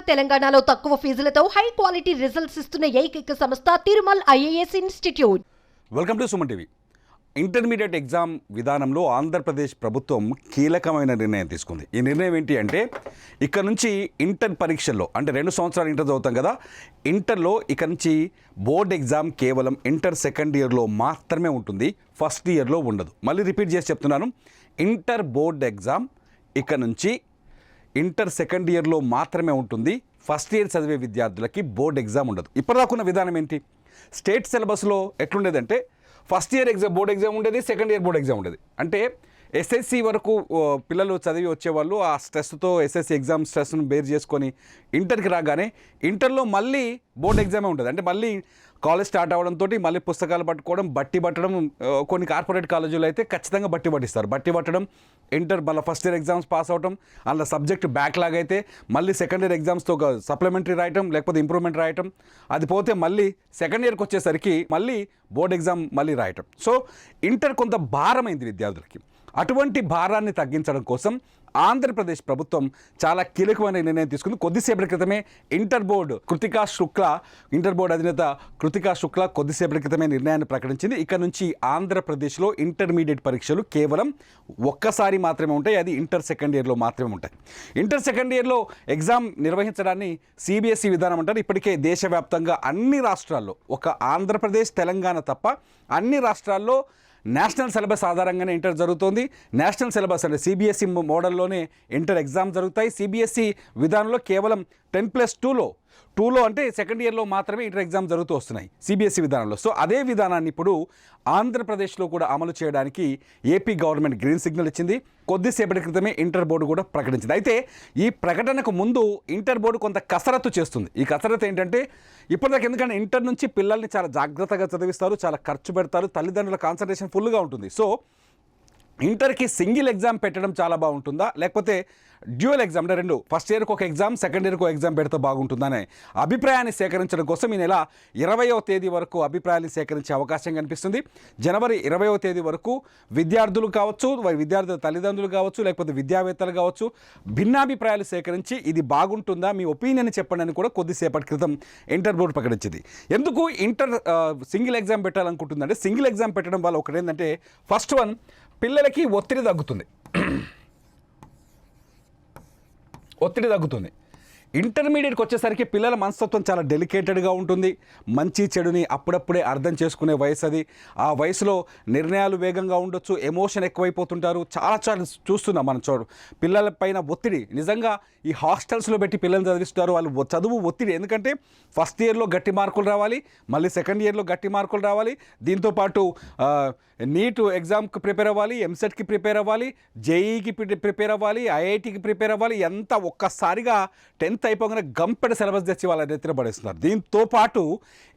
తెలంగాణలో తక్కువ ఫీజులతో high quality results ఇస్తున్న ఏకైక సంస్థ Tirumal IAS institute. Welcome to Suman TV. Intermediate exam విధానంలో ఆంధ్రప్రదేశ్ ప్రభుత్వం కీలకమైన నిర్ణయం తీసుకుంది. ఈ నిర్ణయం ఏంటి అంటే, ఇక్కడ నుంచి ఇంటర్ పరీక్షల్లో, అంటే 2 సంవత్సరాలు ఇంటర్ చదువుతాం కదా, ఇంటర్లో ఇక నుంచి బోర్డ్ ఎగ్జామ్ కేవలం ఇంటర్ సెకండ్ ఇయర్లో మాత్రమే ఉంటుంది, ఫస్ట్ ఇయర్లో ఉండదు. మళ్ళీ రిపీట్ చేసి చెప్తున్నాను, ఇంటర్ బోర్డ్ ఎగ్జామ్ ఇక నుంచి ఇంటర్ సెకండ్ ఇయర్లో మాత్రమే ఉంటుంది, ఫస్ట్ ఇయర్ చదివే విద్యార్థులకి బోర్డ్ ఎగ్జామ్ ఉండదు. ఇప్పటిదాకున్న విధానం ఏంటి, స్టేట్ సిలబస్లో ఎట్లుండేదంటే first year exam board exam ఉండేది, సెకండ్ ఇయర్ బోర్డ్ ఎగ్జామ్ ఉండేది. అంటే ఎస్ఎస్సి వరకు పిల్లలు చదివి వచ్చేవాళ్ళు ఆ స్ట్రెస్తో ఎస్ఎస్సి ఎగ్జామ్ స్ట్రెస్ను బేర్ చేసుకొని ఇంటర్కి రాగానే ఇంటర్లో మళ్ళీ బోర్డ్ ఎగ్జామే ఉంటుంది. అంటే మళ్ళీ కాలేజ్ స్టార్ట్ అవ్వడంతో మళ్ళీ పుస్తకాలు పట్టుకోవడం, బట్టి పట్టడం, కొన్ని కార్పొరేట్ కాలేజీలు అయితే ఖచ్చితంగా బట్టి పట్టిస్తారు. బట్టి పట్టడం, ఇంటర్ మళ్ళీ ఫస్ట్ ఇయర్ ఎగ్జామ్స్ పాస్ అవడం, అందులో సబ్జెక్ట్ బ్యాక్లాగ్ అయితే మళ్ళీ సెకండ్ ఇయర్ ఎగ్జామ్స్తో సప్లిమెంటరీ రాయటం, లేకపోతే ఇంప్రూవ్మెంట్ రాయటం, అది పోతే మళ్ళీ సెకండ్ ఇయర్కి వచ్చేసరికి మళ్ళీ బోర్డ్ ఎగ్జామ్ మళ్ళీ రాయటం. సో ఇంటర్ కొంత భారమైంది విద్యార్థులకి. అటువంటి భారాన్ని తగ్గించడం కోసం ఆంధ్రప్రదేశ్ ప్రభుత్వం చాలా కీలకమైన నిర్ణయం తీసుకుంది. కొద్దిసేపటి క్రితమే ఇంటర్ బోర్డు అధినేత కృతికా శుక్లా కొద్దిసేపటి క్రితమే నిర్ణయాన్ని ప్రకటించింది. ఇక్కడ నుంచి ఆంధ్రప్రదేశ్లో ఇంటర్మీడియట్ పరీక్షలు కేవలం ఒక్కసారి మాత్రమే ఉంటాయి, అది ఇంటర్ సెకండ్ ఇయర్లో మాత్రమే ఉంటాయి. ఇంటర్ సెకండ్ ఇయర్లో ఎగ్జామ్ నిర్వహించడాన్ని సిబిఎస్ఈ విధానం అంటారు. ఇప్పటికే దేశవ్యాప్తంగా అన్ని రాష్ట్రాల్లో, ఒక ఆంధ్రప్రదేశ్ తెలంగాణ తప్ప అన్ని రాష్ట్రాల్లో నేషనల్ సిలబస్ ఆధారంగానే ఇంటర్ జరుగుతుంది. నేషనల్ సిలబస్ అంటే సిబిఎస్ఈ మోడల్లోనే ఇంటర్ ఎగ్జామ్ జరుగుతాయి. సిబిఎస్ఈ విధానంలో కేవలం 10+2లో అంటే సెకండ్ ఇయర్లో మాత్రమే ఇంటర్ ఎగ్జామ్ జరుగుతూ వస్తున్నాయి సిబిఎస్ఈ విధానంలో. సో అదే విధానాన్ని ఇప్పుడు ఆంధ్రప్రదేశ్లో కూడా అమలు చేయడానికి ఏపీ గవర్నమెంట్ గ్రీన్ సిగ్నల్ ఇచ్చింది. కొద్దిసేపటి క్రితమే ఇంటర్ బోర్డు కూడా ప్రకటించింది. అయితే ఈ ప్రకటనకు ముందు ఇంటర్ బోర్డు కొంత కసరత్తు చేస్తుంది. ఈ కసరత్తు ఏంటంటే, ఇప్పటిదాకా ఎందుకంటే ఇంటర్ నుంచి పిల్లల్ని చాలా జాగ్రత్తగా చదివిస్తారు, చాలా ఖర్చు పెడతారు, తల్లిదండ్రుల కాన్సన్ట్రేషన్ ఫుల్గా ఉంటుంది. సో ఇంటర్కి సింగిల్ ఎగ్జామ్ పెట్టడం చాలా బాగుంటుందా, లేకపోతే డ్యూయల్ ఎగ్జామ్ అంటే 2 ఫస్ట్ ఇయర్కి ఒక ఎగ్జామ్, సెకండ్ ఇయర్కి ఒక ఎగ్జామ్ పెడితే బాగుంటుందనే అభిప్రాయాన్ని సేకరించడం కోసం ఈ నెల 20వ తేదీ వరకు అభిప్రాయాన్ని సేకరించే అవకాశం కనిపిస్తుంది. జనవరి 20వ తేదీ వరకు విద్యార్థులు కావచ్చు, విద్యార్థుల తల్లిదండ్రులు కావచ్చు, లేకపోతే విద్యావేత్తలు కావచ్చు, భిన్నాభిప్రాయాలు సేకరించి ఇది బాగుంటుందా, మీ ఒపీనియన్ చెప్పండి అని కూడా కొద్దిసేపటి క్రితం ఇంటర్ బోర్డు ప్రకటించింది. ఎందుకు ఇంటర్ సింగిల్ ఎగ్జామ్ పెట్టాలనుకుంటుందంటే, సింగిల్ ఎగ్జామ్ పెట్టడం వల్ల ఒకటి ఏంటంటే, ఫస్ట్ వన్, పిల్లలకి ఒత్తిడి తగ్గుతుంది. ఇంటర్మీడియట్కి వచ్చేసరికి పిల్లల మనస్తత్వం చాలా డెలికేటెడ్గా ఉంటుంది. మంచి చెడుని అప్పుడప్పుడే అర్థం చేసుకునే వయసు అది. ఆ వయసులో నిర్ణయాలు వేగంగా ఉండొచ్చు, ఎమోషన్ ఎక్కువైపోతుంటారు. చాలా చూస్తున్నాం మనం. పిల్లల పైన ఒత్తిడి, నిజంగా ఈ హాస్టల్స్లో పెట్టి పిల్లల్ని చదివిస్తారు. వాళ్ళు చదువు ఒత్తిడి, ఎందుకంటే ఫస్ట్ ఇయర్లో గట్టి మార్కులు రావాలి, మళ్ళీ సెకండ్ ఇయర్లో గట్టి మార్కులు రావాలి, దీంతోపాటు నీట్ ఎగ్జామ్కి ప్రిపేర్ అవ్వాలి, ఎంసెట్కి ప్రిపేర్ అవ్వాలి, జేఈకి ప్రిపేర్ అవ్వాలి, ఐఐటికి ప్రిపేర్ అవ్వాలి. ఎంత ఒక్కసారిగా 10th అయిపోగానే గంపెడ సిలబస్ తెచ్చి వాళ్ళ నెత్తిన పడేస్తున్నారు. దీంతో పాటు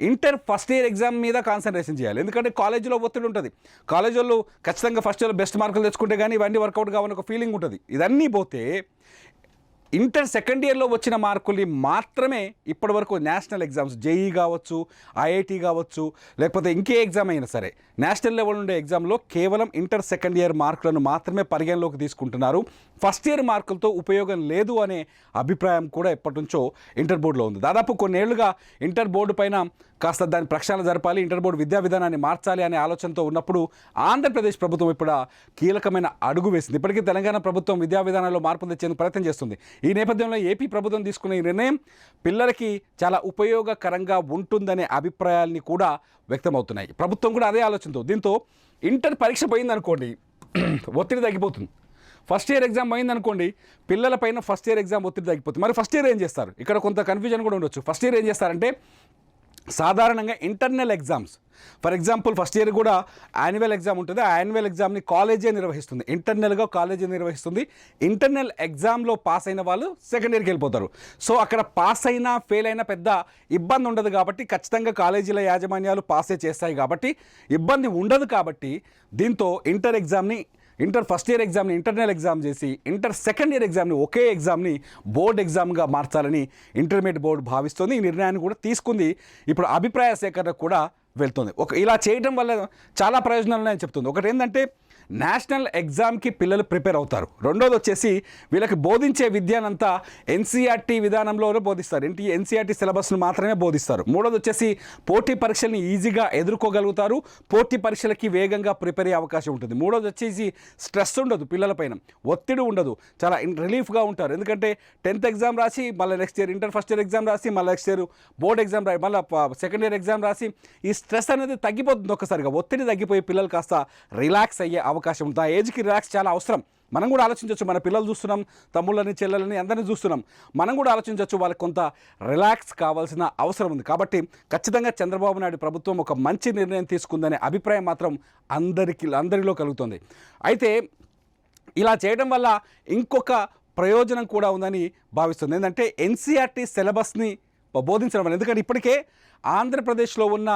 ఇంటర్ ఫస్ట్ ఇయర్ ఎగ్జామ్ మీద కాన్సన్ట్రేషన్ చేయాలి, ఎందుకంటే కాలేజీలో ఒత్తిడి ఉంటుంది. కాలేజీ వాళ్ళు ఖచ్చితంగా ఫస్ట్ ఇయర్లో బెస్ట్ మార్కులు తెచ్చుకుంటే కానీ ఇవన్నీ వర్కౌట్ కావాలని ఒక ఫీలింగ్ ఉంటుంది. ఇదన్నీ పోతే ఇంటర్ సెకండ్ ఇయర్లో వచ్చిన మార్కుల్ని మాత్రమే ఇప్పటివరకు నేషనల్ ఎగ్జామ్స్, జేఈ కావచ్చు, ఐఐటి కావచ్చు, లేకపోతే ఇంకే ఎగ్జామ్ అయినా సరే నేషనల్ లెవెల్ ఉండే ఎగ్జామ్లో కేవలం ఇంటర్ సెకండ్ ఇయర్ మార్కులను మాత్రమే పరిగణలోకి తీసుకుంటున్నారు. ఫస్ట్ ఇయర్ మార్కులతో ఉపయోగం లేదు అనే అభిప్రాయం కూడా ఎప్పటి నుంచో ఇంటర్ బోర్డులో ఉంది. దాదాపు కొన్నేళ్లుగా ఇంటర్ బోర్డు పైన కాస్త దాని ప్రక్షాళన జరపాలి, ఇంటర్ బోర్డు విద్యా విధానాన్ని మార్చాలి అనే ఆలోచనతో ఉన్నప్పుడు ఆంధ్రప్రదేశ్ ప్రభుత్వం ఇప్పుడు కీలకమైన అడుగు వేసింది. ఇప్పటికీ తెలంగాణ ప్రభుత్వం విద్యా విధానంలో మార్పులు తెచ్చేందుకు ప్రయత్నం చేస్తుంది. ఈ నేపథ్యంలో ఏపీ ప్రభుత్వం తీసుకున్న ఈ నిర్ణయం పిల్లలకి చాలా ఉపయోగకరంగా ఉంటుందనే అభిప్రాయాల్ని కూడా వ్యక్తమవుతున్నాయి. ప్రభుత్వం కూడా అదే ఆలోచనతో. దీంతో ఇంటర్ పరీక్ష పోయిందనుకోండి, ఒత్తిడి తగ్గిపోతుంది. ఫస్ట్ ఇయర్ ఎగ్జామ్ పోయిందనుకోండి, పిల్లల పైన ఫస్ట్ ఇయర్ ఎగ్జామ్ ఒత్తిడి తగ్గిపోతుంది. మరి ఫస్ట్ ఇయర్ ఏం చేస్తారు, ఇక్కడ కొంత కన్ఫ్యూజన్ కూడా ఉండొచ్చు. ఫస్ట్ ఇయర్ ఏం చేస్తారంటే, సాధారణంగా internal exams, for example first year కూడా యాన్యువల్ ఎగ్జామ్ ఉంటుంది. ఆ యాన్యువల్ ఎగ్జామ్ని కాలేజే నిర్వహిస్తుంది, ఇంటర్నల్గా కాలేజే నిర్వహిస్తుంది. ఇంటర్నల్ ఎగ్జామ్లో పాస్ అయిన వాళ్ళు సెకండ్ ఇయర్కి వెళ్ళిపోతారు. సో అక్కడ పాస్ అయినా ఫెయిల్ అయినా పెద్ద ఇబ్బంది ఉండదు కాబట్టి, ఖచ్చితంగా కాలేజీల యాజమాన్యాలు పాసే చేస్తాయి కాబట్టి ఇబ్బంది ఉండదు. కాబట్టి దీంతో ఇంటర్ ఫస్ట్ ఇయర్ ఎగ్జామ్ని ఇంటర్నల్ ఎగ్జామ్ చేసి ఇంటర్ సెకండ్ ఇయర్ ఎగ్జామ్ని ఒకే ఎగ్జామ్ని బోర్డ్ ఎగ్జామ్గా మార్చాలని ఇంటర్మీడియట్ బోర్డు భావిస్తుంది. ఈ నిర్ణయాన్ని కూడా తీసుకుంది. ఇప్పుడు అభిప్రాయ సేకరణ కూడా వెళ్తుంది. ఇలా చేయడం వల్ల చాలా ప్రయోజనాలు ఉన్నాయని చెప్తుంది. ఒకటి ఏంటంటే, నేషనల్ ఎగ్జామ్కి పిల్లలు ప్రిపేర్ అవుతారు. రెండోది వచ్చేసి వీళ్ళకి బోధించే విద్యనంతా ఎన్సీఆర్టీ విధానంలోనే బోధిస్తారు. ఎన్సీఆర్టీ సిలబస్ను మాత్రమే బోధిస్తారు. మూడోది వచ్చేసి పోటీ పరీక్షల్ని ఈజీగా ఎదుర్కోగలుగుతారు. పోటీ పరీక్షలకి వేగంగా ప్రిపేర్ అయ్యే అవకాశం ఉంటుంది. మూడోది వచ్చేసి స్ట్రెస్ ఉండదు, పిల్లలపైన ఒత్తిడి ఉండదు, చాలా రిలీఫ్గా ఉంటారు. ఎందుకంటే 10th ఎగ్జామ్ రాసి మళ్ళీ next year inter first year exam రాసి మళ్ళీ నెక్స్ట్ ఇయర్ బోర్డ్ ఎగ్జామ్ రాసి మళ్ళీ సెకండ్ ఇయర్ ఎగ్జామ్ రాసి ఈ స్ట్రెస్ అనేది తగ్గిపోతుంది. ఒక్కసారిగా ఒత్తిడి తగ్గిపోయి పిల్లలు కాస్త రిలాక్స్ అయ్యే అవకాశం ఉంటుంది. ఆ ఏజ్కి రిలాక్స్ చాలా అవసరం. మనం కూడా ఆలోచించవచ్చు, మన పిల్లలు చూస్తున్నాం, తమ్ముళ్ళని చెల్లెలని అందరినీ చూస్తున్నాం, మనం కూడా ఆలోచించవచ్చు, వాళ్ళకి కొంత రిలాక్స్ కావాల్సిన అవసరం ఉంది. కాబట్టి ఖచ్చితంగా చంద్రబాబు నాయుడు ప్రభుత్వం ఒక మంచి నిర్ణయం తీసుకుందనే అభిప్రాయం మాత్రం అందరిలో కలుగుతుంది. అయితే ఇలా చేయడం వల్ల ఇంకొక ప్రయోజనం కూడా ఉందని భావిస్తుంది. ఏంటంటే ఎన్సీఆర్టీ సిలబస్ని బోధించడం వల్ల, ఎందుకంటే ఇప్పటికే ఆంధ్రప్రదేశ్లో ఉన్న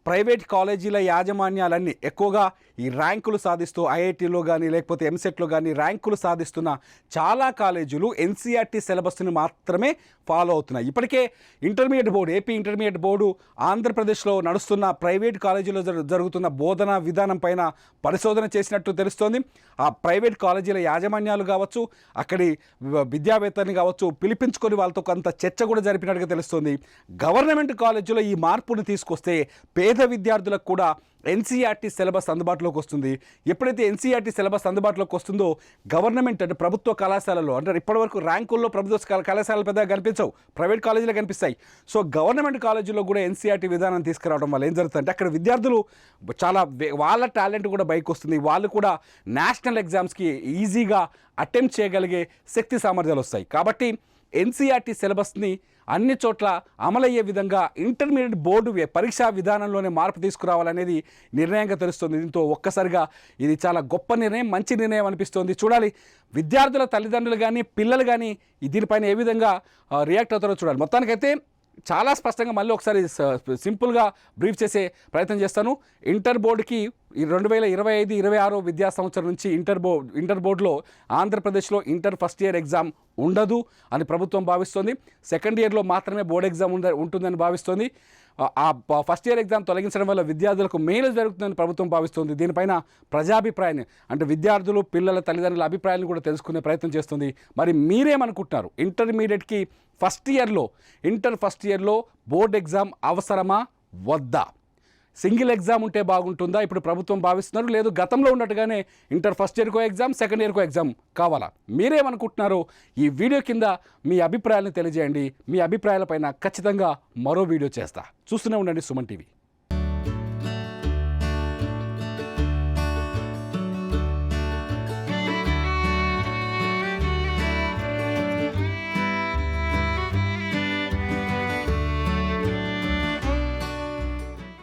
ప్రైవేట్ కాలేజీల యాజమాన్యాలన్నీ ఎక్కువగా ఈ ర్యాంకులు సాధిస్తూ ఐఐటీలో కానీ లేకపోతే ఎంసెట్లో కానీ ర్యాంకులు సాధిస్తున్న చాలా కాలేజీలు ఎన్సీఆర్టీ సిలబస్ని మాత్రమే ఫాలో అవుతున్నాయి. ఇప్పటికే intermediate board, AP intermediate board ఆంధ్రప్రదేశ్లో నడుస్తున్న ప్రైవేట్ కాలేజీలో జరుగుతున్న బోధనా విధానం పైన పరిశోధన చేసినట్టు తెలుస్తోంది. ఆ ప్రైవేట్ కాలేజీల యాజమాన్యాలు కావచ్చు, అక్కడి విద్యావేత్తని కావచ్చు పిలిపించుకొని వాళ్ళతో కొంత చర్చ కూడా జరిపినట్టుగా తెలుస్తోంది. గవర్నమెంట్ కాలేజీలో ఈ మార్పును తీసుకొస్తే పేద విద్యార్థులకు కూడా ఎన్సీఆర్టీ సిలబస్ అందుబాటులోకి వస్తుంది. ఎప్పుడైతే ఎన్సీఆర్టీ సిలబస్ అందుబాటులోకి వస్తుందో గవర్నమెంట్ అంటే ప్రభుత్వ కళాశాలలో, అంటే ఇప్పటివరకు ర్యాంకుల్లో ప్రభుత్వ కళాశాలలు పెద్దగా కనిపించవు, ప్రైవేట్ కాలేజీలో కనిపిస్తాయి. సో గవర్నమెంట్ కాలేజీలో కూడా ఎన్సీఆర్టీ విధానం తీసుకురావడం వల్ల ఏం జరుగుతుందంటే అక్కడ విద్యార్థులు చాలా వాళ్ళ టాలెంట్ కూడా బయటకు వస్తుంది. వాళ్ళు కూడా నేషనల్ ఎగ్జామ్స్కి ఈజీగా అటెంప్ట్ చేయగలిగే శక్తి సామర్థ్యాలు వస్తాయి. కాబట్టి ఎన్సీఆర్టీ సిలబస్ని అన్ని చోట్ల అమలయ్యే విధంగా ఇంటర్మీడియట్ బోర్డు పరీక్షా విధానంలోనే మార్పు తీసుకురావాలనేది నిర్ణయంగా తెలుస్తుంది. దీంతో ఒక్కసారిగా ఇది చాలా గొప్ప నిర్ణయం, మంచి నిర్ణయం అనిపిస్తోంది. చూడాలి విద్యార్థుల తల్లిదండ్రులు కానీ పిల్లలు కానీ దీనిపైన ఏ విధంగా రియాక్ట్ అవుతారో చూడాలి. మొత్తానికైతే చాలా స్పష్టంగా మళ్ళీ ఒకసారి సింపుల్గా బ్రీఫ్ చేసే ప్రయత్నం చేస్తాను. ఇంటర్ బోర్డుకి 2025-26 విద్యా సంవత్సరం నుంచి ఇంటర్ బోర్డులో ఆంధ్రప్రదేశ్లో ఇంటర్ ఫస్ట్ ఇయర్ ఎగ్జామ్ ఉండదు అని ప్రభుత్వం భావిస్తోంది. సెకండ్ ఇయర్లో మాత్రమే బోర్డు ఎగ్జామ్ ఉంటుందని భావిస్తోంది. ఆ ఫస్ట్ ఇయర్ ఎగ్జామ్ తొలగించడం వల్ల విద్యార్థులకు మేలు జరుగుతుందని ప్రభుత్వం భావిస్తుంది. దీనిపైన ప్రజాభిప్రాయాన్ని, అంటే విద్యార్థులు పిల్లల తల్లిదండ్రుల అభిప్రాయాలను కూడా తెలుసుకునే ప్రయత్నం చేస్తుంది. మరి మీరేమనుకుంటున్నారు? ఇంటర్మీడియట్కి ఇంటర్ ఫస్ట్ ఇయర్లో బోర్డు ఎగ్జామ్ అవసరమా వద్దా? సింగిల్ ఎగ్జామ్ ఉంటే బాగుంటుందా ఇప్పుడు ప్రభుత్వం భావిస్తున్నారు, లేదు గతంలో ఉన్నట్టుగానే ఇంటర్ ఫస్ట్ ఇయర్కో ఎగ్జామ్ సెకండ్ ఇయర్కో ఎగ్జామ్ కావాలా? మీరేమనుకుంటున్నారో ఈ వీడియో కింద మీ అభిప్రాయాలను తెలియజేయండి. మీ అభిప్రాయాలపైన ఖచ్చితంగా మరో వీడియో చేస్తా. చూస్తూనే ఉండండి సుమన్ టీవీ.